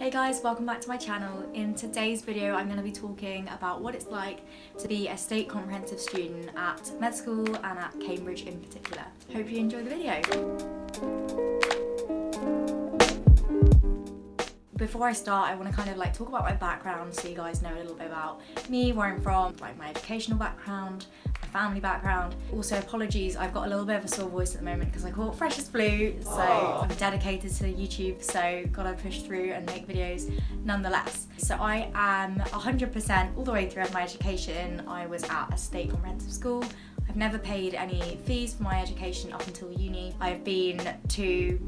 Hey guys, welcome back to my channel. In today's video I'm going to be talking about what it's like to be a state comprehensive student at med school and at Cambridge in particular. Hope you enjoy the video. Before I start, I want to talk about my background so you guys know a little bit about me, where I'm from, my educational background, my family background. Also, apologies, I've got a little bit of a sore voice at the moment because I caught fresh as flu, so I'm dedicated to YouTube, so gotta push through and make videos nonetheless. So I am 100% all the way throughout my education. I was at a state comprehensive school. I've never paid any fees for my education up until uni. I've been to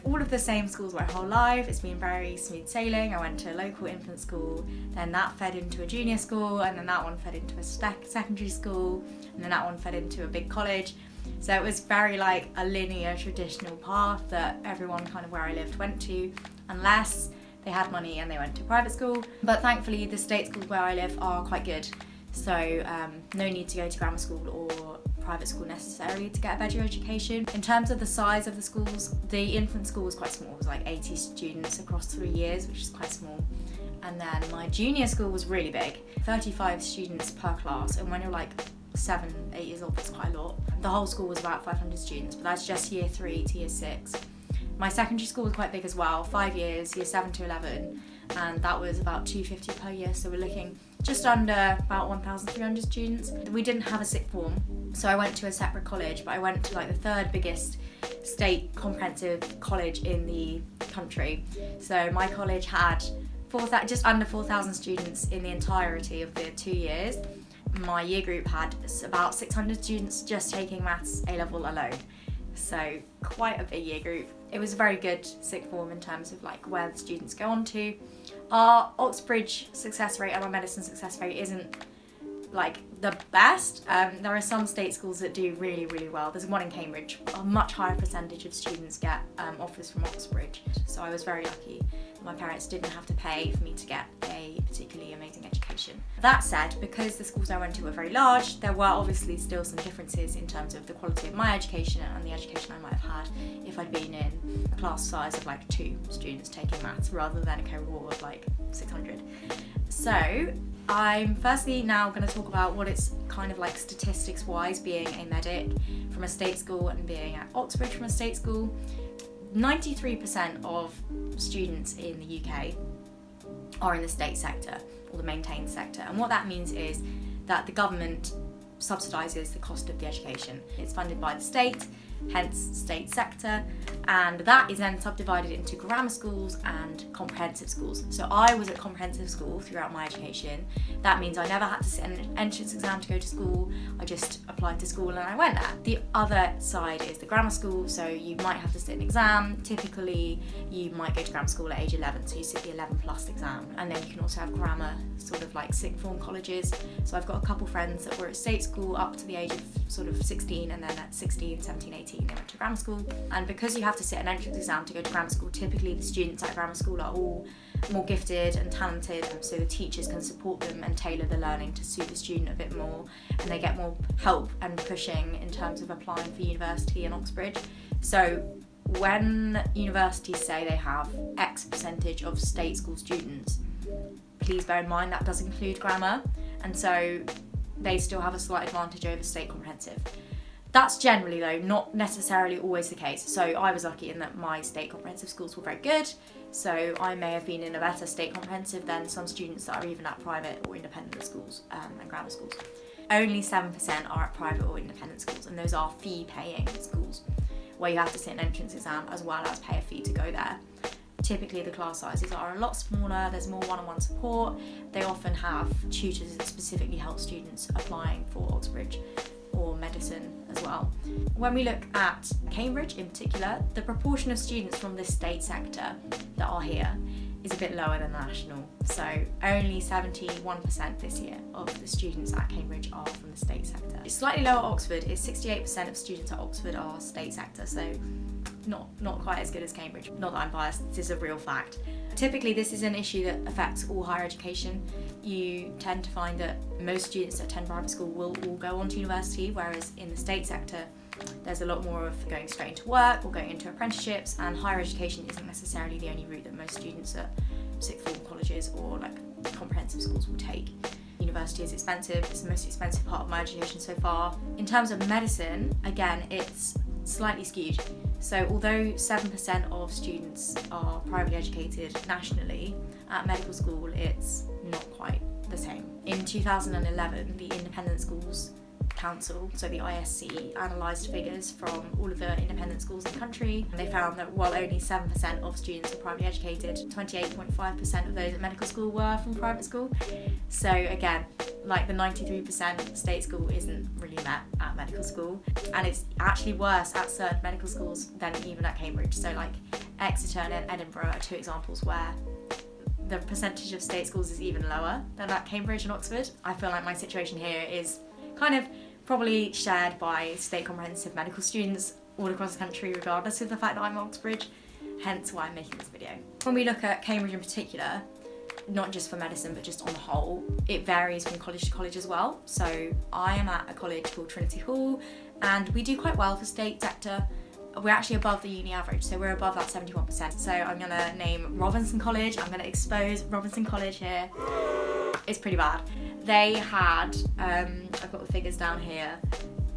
all of the same schools my whole life. It's been very smooth sailing. I went to a local infant school, then that fed into a junior school, and then that one fed into a secondary school, and then that one fed into a big college. So it was very like a linear traditional path that everyone where I lived went to, unless they had money and they went to private school. But thankfully the state schools where I live are quite good, so no need to go to grammar school or private school necessarily to get a better education. In terms of the size of the schools, the infant school was quite small. It was like 80 students across 3 years, which is quite small. And then my junior school was really big, 35 students per class, and when you're like 7, 8 years old, that's quite a lot. The whole school was about 500 students, but that's just year 3 to year 6. My secondary school was quite big as well, 5 years, year 7 to 11, and that was about 250 per year, so we're looking just under about 1,300 students. We didn't have a sixth form, so I went to a separate college, but I went to like the third biggest state comprehensive college in the country. So my college had just under 4,000 students in the entirety of the 2 years. My year group had about 600 students just taking maths A-level alone. So quite a big year group. It was a very good sixth form in terms of where the students go on to. Our Oxbridge success rate and our medicine success rate isn't the best. There are some state schools that do really, really well. There's one in Cambridge. A much higher percentage of students get offers from Oxbridge. So I was very lucky that my parents didn't have to pay for me to get a particularly amazing education. That said, because the schools I went to were very large, there were obviously still some differences in terms of the quality of my education and the education I might have had if I'd been in a class size of 2 students taking maths rather than a cohort of 600. So I'm firstly now going to talk about what it's statistics wise being a medic from a state school and being at Oxbridge from a state school. 93% of students in the UK are in the state sector or the maintained sector, and what that means is that the government subsidises the cost of the education. It's funded by the state, hence state sector, and that is then subdivided into grammar schools and comprehensive schools. So I was at comprehensive school throughout my education. That means I never had to sit an entrance exam to go to school. I just applied to school and I went there. The other side is the grammar school, so you might have to sit an exam. Typically you might go to grammar school at age 11, so you sit the 11 plus exam, and then you can also have grammar sixth form colleges. So I've got a couple friends that were at state school up to the age of 16, and then at 16, 17, 18 they went to grammar school. And because you have to sit an entrance exam to go to grammar school, typically the students at grammar school are all more gifted and talented, so the teachers can support them and tailor the learning to suit the student a bit more, and they get more help and pushing in terms of applying for university in Oxbridge. So when universities say they have X percentage of state school students, please bear in mind that does include grammar, and so they still have a slight advantage over state comprehensive. That's generally though not necessarily always the case. So I was lucky in that my state comprehensive schools were very good, so I may have been in a better state comprehensive than some students that are even at private or independent schools and grammar schools. Only 7% are at private or independent schools, and those are fee paying schools where you have to sit an entrance exam as well as pay a fee to go there. Typically the class sizes are a lot smaller, there's more one-on-one support. They often have tutors that specifically help students applying for Oxbridge or medicine as well. When we look at Cambridge in particular, the proportion of students from the state sector that are here is a bit lower than the national. So only 71% this year of the students at Cambridge are from the state sector. It's slightly lower at Oxford. It's 68% of students at Oxford are state sector, so not quite as good as Cambridge. Not that I'm biased, this is a real fact. Typically this is an issue that affects all higher education. You tend to find that most students that attend private school will all go on to university, whereas in the state sector there's a lot more of going straight into work or going into apprenticeships, and higher education isn't necessarily the only route that most students at sixth form colleges or like comprehensive schools will take. University is expensive, it's the most expensive part of my education so far. In terms of medicine, again, it's slightly skewed. So although 7% of students are privately educated nationally, at medical school it's not quite the same. In 2011, the Independent Schools Council, so the ISC, analysed figures from all of the independent schools in the country, and they found that while only 7% of students are privately educated, 28.5% of those at medical school were from private school. So again, like the 93% state school isn't really met at medical school, and it's actually worse at certain medical schools than even at Cambridge. So like Exeter and Edinburgh are two examples where the percentage of state schools is even lower than at Cambridge and Oxford. I feel like my situation here is kind of probably shared by state comprehensive medical students all across the country, regardless of the fact that I'm at Oxbridge, hence why I'm making this video. When we look at Cambridge in particular, not just for medicine but just on the whole, it varies from college to college as well. So I am at a college called Trinity, and we do quite well for state sector. We're actually above the uni average, so we're above that 71%. So I'm gonna name Robinson College, I'm gonna expose Robinson College here. It's pretty bad. They had, I've got the figures down here,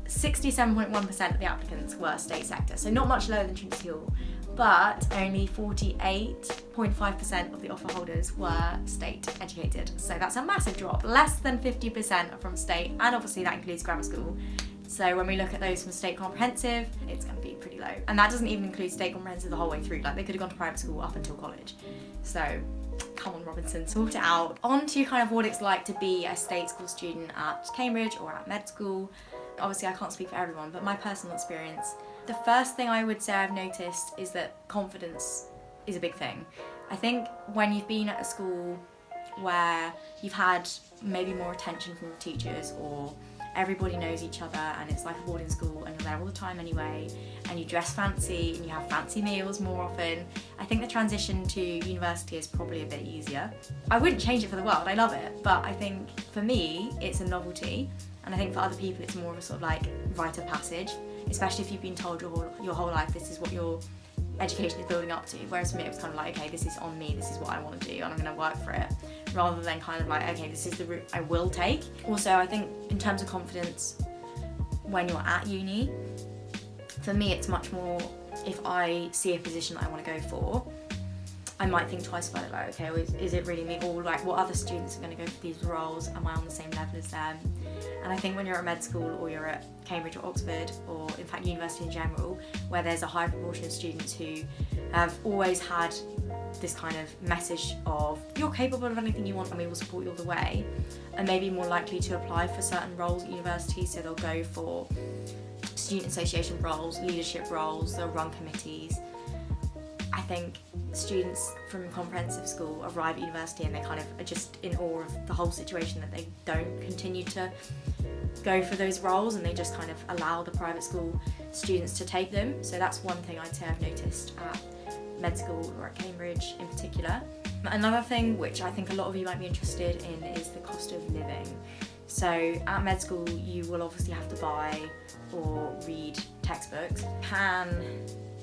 67.1% of the applicants were state sector, so not much lower than Trinity Hall, but only 48.5% of the offer holders were state educated. So that's a massive drop, less than 50% are from state, and obviously that includes grammar school. So when we look at those from state comprehensive, it's going to be pretty low. And that doesn't even include state comprehensive the whole way through, like they could have gone to private school up until college. So come on Robinson, sort it out. On to kind of what it's like to be a state school student at Cambridge or at med school. Obviously I can't speak for everyone, but my personal experience, the first thing I would say I've noticed is that confidence is a big thing. I think when you've been at a school where you've had maybe more attention from the teachers, or everybody knows each other and it's like a boarding school and you're there all the time anyway, and you dress fancy and you have fancy meals more often, I think the transition to university is probably a bit easier. I wouldn't change it for the world, I love it, but I think for me it's a novelty, and I think for other people it's more of a sort of like rite of passage, especially if you've been told your whole life this is what your education is building up to, whereas for me it was kind of like, okay, this is on me, this is what I want to do and I'm going to work for it, rather than kind of like, okay, this is the route I will take. Also, I think in terms of confidence, when you're at uni, for me it's much more, if I see a position that I want to go for, I might think twice about it, like, okay, well, is it really me, or like what other students are going to go for these roles, am I on the same level as them? And I think when you're at med school or you're at Cambridge or Oxford, or in fact university in general, where there's a high proportion of students who have always had this kind of message of you're capable of anything you want and we will support you all the way, and maybe more likely to apply for certain roles at university, so they'll go for student association roles, leadership roles, they'll run committees. I think students from comprehensive school arrive at university and they kind of are just in awe of the whole situation, that they don't continue to go for those roles and they just kind of allow the private school students to take them. So that's one thing I'd say I've noticed at med school or at Cambridge in particular. Another thing which I think a lot of you might be interested in is the cost of living. So at med school you will obviously have to buy or read textbooks. You can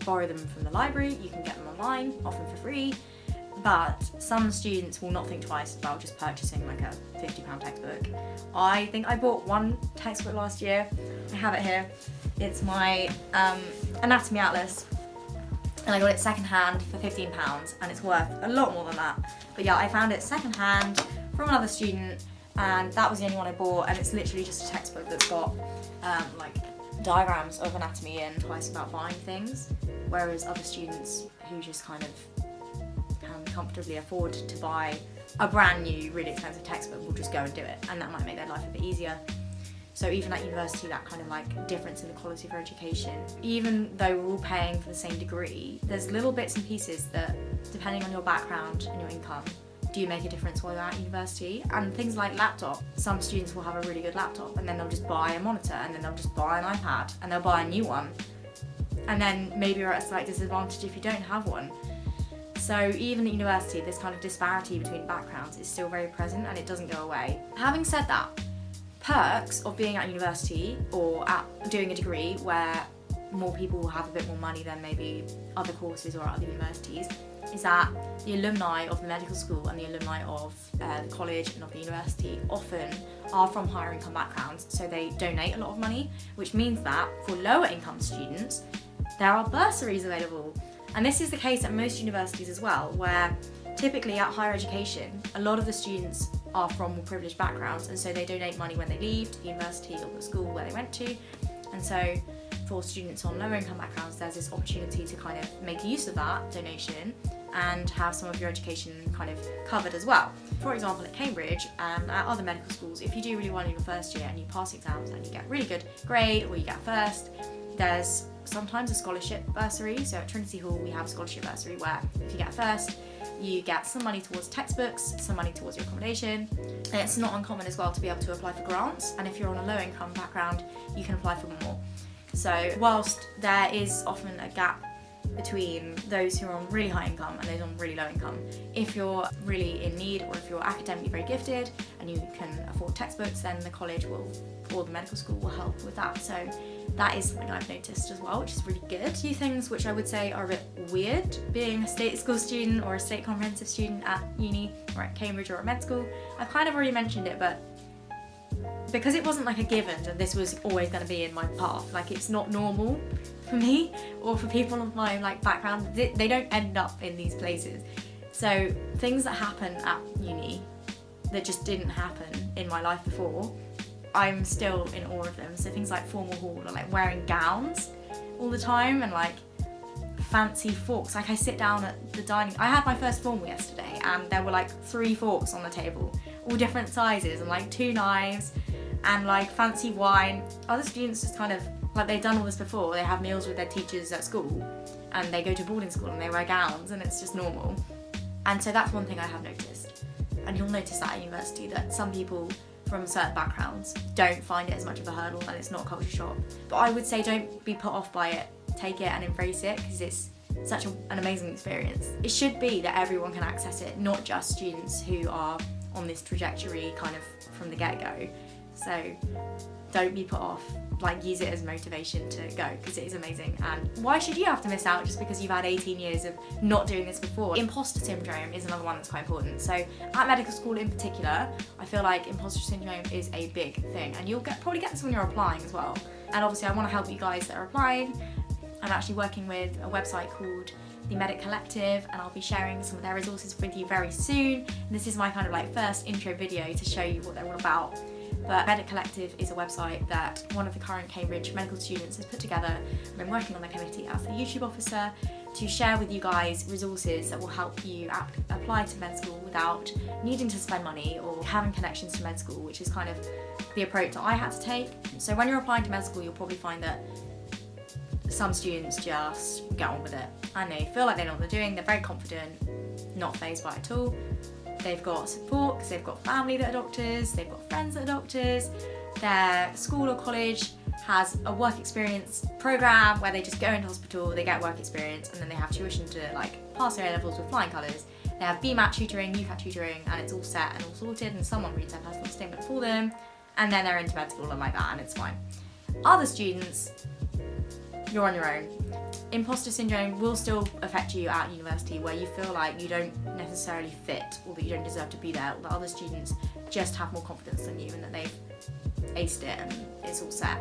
borrow them from the library, you can get them online, often for free, but some students will not think twice about just purchasing like a £50 textbook. I think I bought one textbook last year, I have it here, it's my anatomy atlas, and I got it second-hand for £15 and it's worth a lot more than that. But yeah, I found it second-hand from another student and that was the only one I bought, and it's literally just a textbook that's got like diagrams of anatomy and advice about buying things, whereas other students who just kind of can comfortably afford to buy a brand new really expensive textbook will just go and do it, and that might make their life a bit easier. So even at university, that kind of like difference in the quality of your education, even though we're all paying for the same degree, there's little bits and pieces that, depending on your background and your income, do make a difference while you're at university. And things like laptop, some students will have a really good laptop and then they'll just buy a monitor, and then they'll just buy an iPad and they'll buy a new one, and then maybe you're at a slight disadvantage if you don't have one. So even at university, this kind of disparity between backgrounds is still very present and it doesn't go away. Having said that, perks of being at university or at doing a degree where more people will have a bit more money than maybe other courses or other universities is that the alumni of the medical school and the alumni of the college and of the university often are from higher income backgrounds, so they donate a lot of money, which means that for lower income students, there are bursaries available. And this is the case at most universities as well, where typically at higher education, a lot of the students are from more privileged backgrounds, and so they donate money when they leave to the university or the school where they went to. And so for students on lower income backgrounds, there's this opportunity to kind of make use of that donation and have some of your education kind of covered as well. For example, at Cambridge and at other medical schools, if you do really well in your first year and you pass exams and you get a really good grade or you get first, there's sometimes a scholarship bursary. So at Trinity Hall we have a scholarship bursary where if you get first, you get some money towards textbooks, some money towards your accommodation. And it's not uncommon as well to be able to apply for grants, and if you're on a low income background, you can apply for more. So whilst there is often a gap between those who are on really high income and those on really low income, if you're really in need or if you're academically very gifted and you can afford textbooks, then the college will, or the medical school will help with that. So that is something I've noticed as well, which is really good. A few things which I would say are a bit weird being a state school student or a state comprehensive student at uni or at Cambridge or at med school. I've kind of already mentioned it, but because it wasn't like a given that this was always going to be in my path, like it's not normal for me or for people of my like background, they don't end up in these places. So things that happen at uni that just didn't happen in my life before, I'm still in awe of them. So things like formal hall or like wearing gowns all the time and like fancy forks. Like I sit down at the dining, I had my first formal yesterday and there were like 3 forks on the table, all different sizes, and like 2 knives and like fancy wine. Other students just kind of, like they've done all this before, they have meals with their teachers at school and they go to boarding school and they wear gowns and it's just normal. And so that's one thing I have noticed. And you'll notice that at university, that some people from certain backgrounds don't find it as much of a hurdle and it's not a culture shock. But I would say don't be put off by it, take it and embrace it, because it's such an amazing experience. It should be that everyone can access it, not just students who are on this trajectory kind of from the get-go. So don't be put off, like use it as motivation to go, because it is amazing. And why should you have to miss out just because you've had 18 years of not doing this before? Imposter syndrome is another one that's quite important. So at medical school in particular, I feel like imposter syndrome is a big thing, and you'll probably get this when you're applying as well. And obviously I want to help you guys that are applying. I'm actually working with a website called the Medic Collective, and I'll be sharing some of their resources with you very soon. And this is my kind of like first intro video to show you what they're all about. But Medic Collective is a website that one of the current Cambridge medical students has put together. I've been working on the committee as the YouTube officer to share with you guys resources that will help you apply to med school without needing to spend money or having connections to med school, which is kind of the approach that I had to take. So when you're applying to med school, you'll probably find that some students just get on with it and they feel like they know what they're doing, they're very confident, not fazed by it at all. They've got support because they've got family that are doctors, they've got friends that are doctors, their school or college has a work experience program where they just go into hospital, they get work experience, and then they have tuition to like pass their A-levels with flying colours. They have BMAT tutoring, UCAT tutoring, and it's all set and all sorted, and someone reads their personal statement for them, and then they're into med school and like that, and it's fine. Other students, you're on your own. Imposter syndrome will still affect you at university, where you feel like you don't necessarily fit or that you don't deserve to be there, or that other students just have more confidence than you and that they've aced it and it's all set.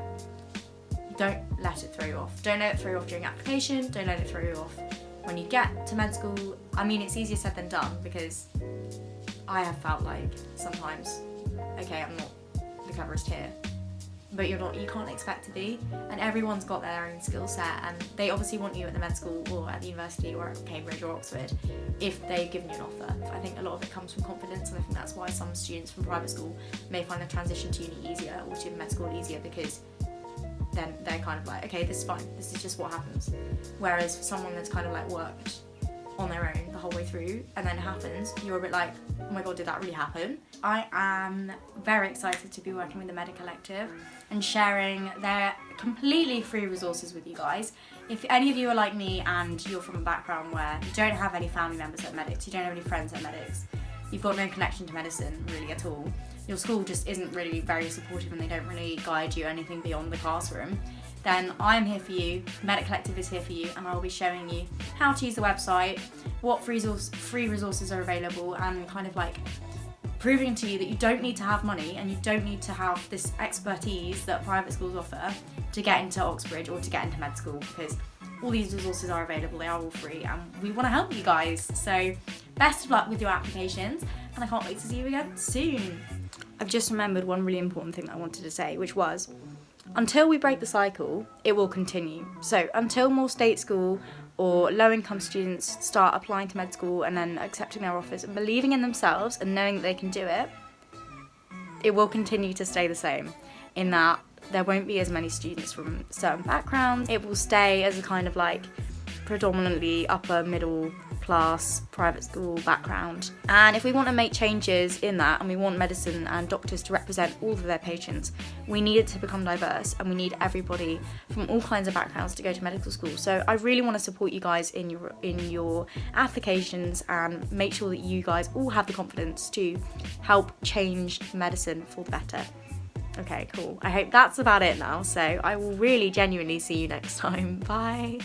Don't let it throw you off. Don't let it throw you off during application, don't let it throw you off when you get to med school. I mean, it's easier said than done, because I have felt like sometimes, okay, I'm not the cleverest here, but you can't expect to be, and everyone's got their own skill set, and they obviously want you at the med school or at the university or at Cambridge or Oxford if they've given you an offer. I think a lot of it comes from confidence, and I think that's why some students from private school may find the transition to uni easier or to med school easier, because then they're kind of like, okay, this is fine, this is just what happens. Whereas for someone that's kind of like worked on their own the whole way through and then it happens, you're a bit like, oh my god, did that really happen? I am very excited to be working with the Medic Collective and sharing their completely free resources with you guys. If any of you are like me and you're from a background where you don't have any family members at medics, you don't have any friends at medics, you've got no connection to medicine really at all, your school just isn't really very supportive and they don't really guide you anything beyond the classroom, then I'm here for you, Medic Collective is here for you, and I'll be showing you how to use the website, what free resources are available, and kind of like proving to you that you don't need to have money and you don't need to have this expertise that private schools offer to get into Oxbridge or to get into med school, because all these resources are available, they are all free, and we want to help you guys. So best of luck with your applications, and I can't wait to see you again soon. I've just remembered one really important thing that I wanted to say, which was, until we break the cycle, it will continue. So until more state school or low-income students start applying to med school and then accepting their offers and believing in themselves and knowing that they can do it, it will continue to stay the same, in that there won't be as many students from certain backgrounds. It will stay as a kind of like predominantly upper middle class private school background. And if we want to make changes in that, and we want medicine and doctors to represent all of their patients, we need it to become diverse, and we need everybody from all kinds of backgrounds to go to medical school. So I really want to support you guys in your applications and make sure that you guys all have the confidence to help change medicine for the better. Okay, cool. I hope that's about it now. So I will really genuinely see you next time. Bye.